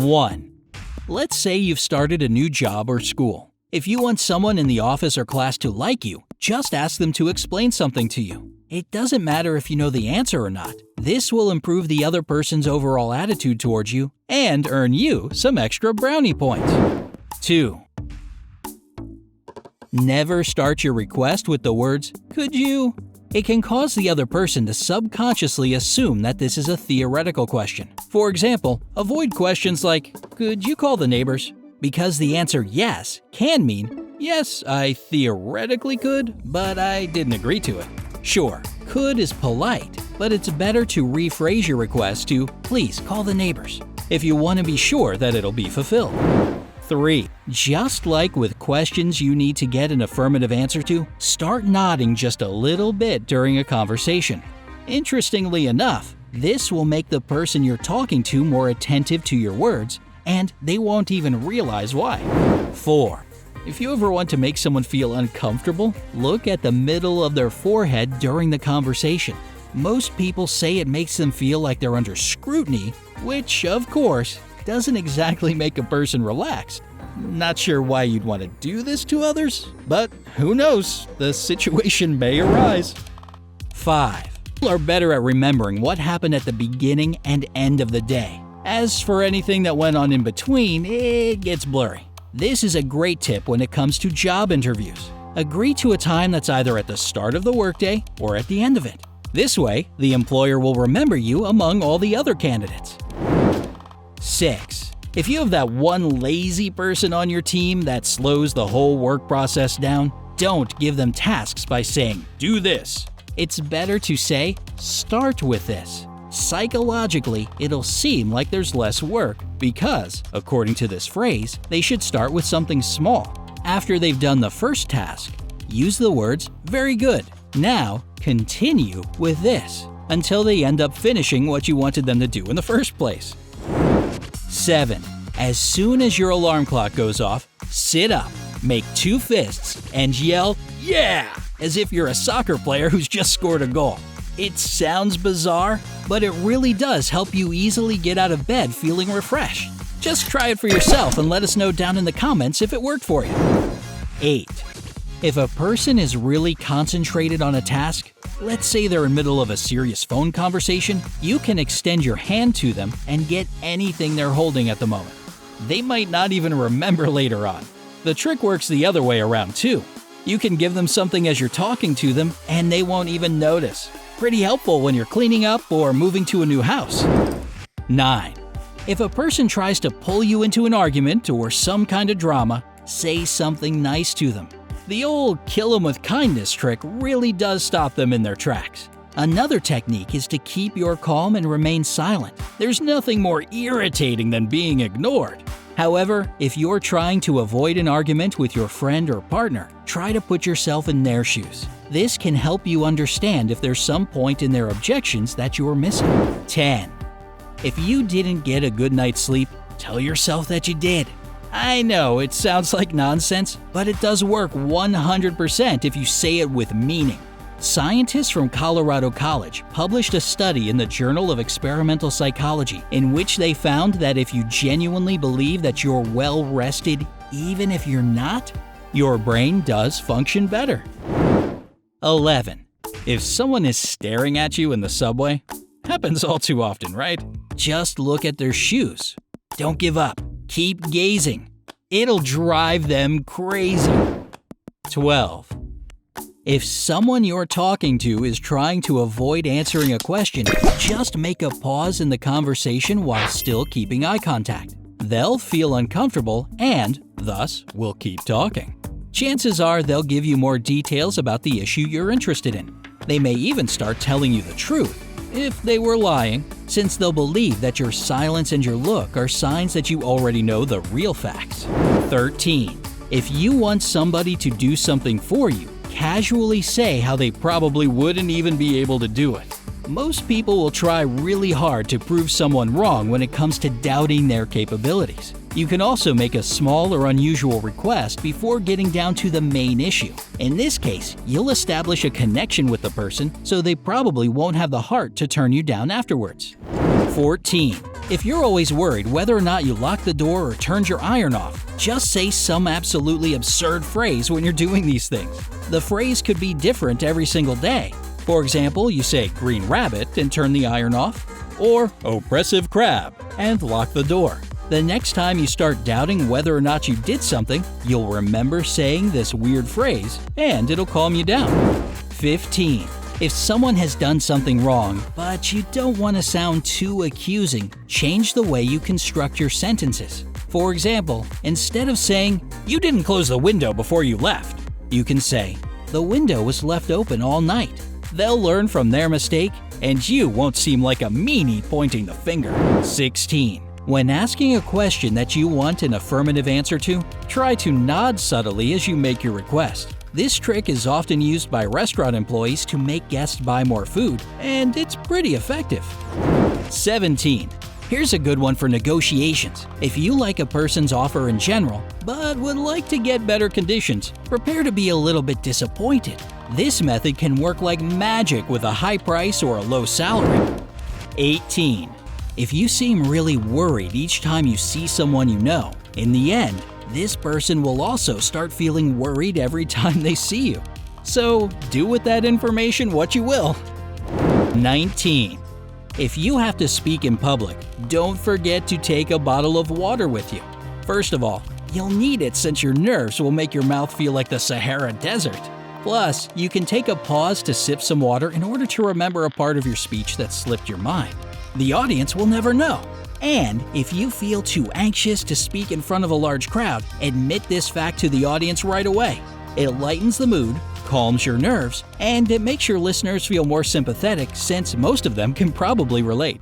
1. Let's say you've started a new job or school. If you want someone in the office or class to like you, just ask them to explain something to you. It doesn't matter if you know the answer or not. This will improve the other person's overall attitude towards you and earn you some extra brownie points. 2. Never start your request with the words, "Could you?" It can cause the other person to subconsciously assume that this is a theoretical question. For example, avoid questions like, "Could you call the neighbors?" Because the answer yes can mean, "Yes, I theoretically could, but I didn't agree to it." Sure, could is polite, but it's better to rephrase your request to, "Please call the neighbors," if you want to be sure that it'll be fulfilled. 3. Just like with questions you need to get an affirmative answer to, start nodding just a little bit during a conversation. Interestingly enough, this will make the person you're talking to more attentive to your words, and they won't even realize why. 4. If you ever want to make someone feel uncomfortable, look at the middle of their forehead during the conversation. Most people say it makes them feel like they're under scrutiny, which, of course, doesn't exactly make a person relaxed. Not sure why you'd want to do this to others, but who knows, the situation may arise. 5. People are better at remembering what happened at the beginning and end of the day. As for anything that went on in between, it gets blurry. This is a great tip when it comes to job interviews. Agree to a time that's either at the start of the workday or at the end of it. This way, the employer will remember you among all the other candidates. 6. If you have that one lazy person on your team that slows the whole work process down, don't give them tasks by saying, "Do this." It's better to say, "Start with this." Psychologically, it'll seem like there's less work because, according to this phrase, they should start with something small. After they've done the first task, use the words, "Very good. Now, continue with this," until they end up finishing what you wanted them to do in the first place. 7. As soon as your alarm clock goes off, sit up, make 2 fists, and yell, "Yeah!" as if you're a soccer player who's just scored a goal. It sounds bizarre, but it really does help you easily get out of bed feeling refreshed. Just try it for yourself and let us know down in the comments if it worked for you. 8. If a person is really concentrated on a task, let's say they're in the middle of a serious phone conversation, you can extend your hand to them and get anything they're holding at the moment. They might not even remember later on. The trick works the other way around too. You can give them something as you're talking to them and they won't even notice. Pretty helpful when you're cleaning up or moving to a new house. 9. If a person tries to pull you into an argument or some kind of drama, say something nice to them. The old kill them with kindness trick really does stop them in their tracks. Another technique is to keep your calm and remain silent. There's nothing more irritating than being ignored. However, if you're trying to avoid an argument with your friend or partner, try to put yourself in their shoes. This can help you understand if there's some point in their objections that you're missing. 10. If you didn't get a good night's sleep, tell yourself that you did. I know it sounds like nonsense, but it does work 100% if you say it with meaning. Scientists from Colorado College published a study in the Journal of Experimental Psychology in which they found that if you genuinely believe that you're well rested, even if you're not, your brain does function better. 11. If someone is staring at you in the subway, happens all too often, right? Just look at their shoes. Don't give up. Keep gazing. It'll drive them crazy. 12. If someone you're talking to is trying to avoid answering a question, just make a pause in the conversation while still keeping eye contact. They'll feel uncomfortable and, thus, will keep talking. Chances are they'll give you more details about the issue you're interested in. They may even start telling you the truth, if they were lying, since they'll believe that your silence and your look are signs that you already know the real facts. 13. If you want somebody to do something for you, casually say how they probably wouldn't even be able to do it. Most people will try really hard to prove someone wrong when it comes to doubting their capabilities. You can also make a small or unusual request before getting down to the main issue. In this case, you'll establish a connection with the person, so they probably won't have the heart to turn you down afterwards. 14. If you're always worried whether or not you locked the door or turned your iron off, just say some absolutely absurd phrase when you're doing these things. The phrase could be different every single day. For example, you say green rabbit and turn the iron off, or oppressive crab and lock the door. The next time you start doubting whether or not you did something, you'll remember saying this weird phrase and it'll calm you down. 15. If someone has done something wrong, but you don't want to sound too accusing, change the way you construct your sentences. For example, instead of saying, "You didn't close the window before you left," you can say, "The window was left open all night." They'll learn from their mistake, and you won't seem like a meanie pointing the finger. 16. When asking a question that you want an affirmative answer to, try to nod subtly as you make your request. This trick is often used by restaurant employees to make guests buy more food, and it's pretty effective. 17. Here's a good one for negotiations. If you like a person's offer in general, but would like to get better conditions, prepare to be a little bit disappointed. This method can work like magic with a high price or a low salary. 18. If you seem really worried each time you see someone you know, in the end, this person will also start feeling worried every time they see you. So do with that information what you will. 19. If you have to speak in public, don't forget to take a bottle of water with you. First of all, you'll need it since your nerves will make your mouth feel like the Sahara Desert. Plus, you can take a pause to sip some water in order to remember a part of your speech that slipped your mind. The audience will never know. And if you feel too anxious to speak in front of a large crowd, admit this fact to the audience right away. It lightens the mood, calms your nerves, and it makes your listeners feel more sympathetic since most of them can probably relate.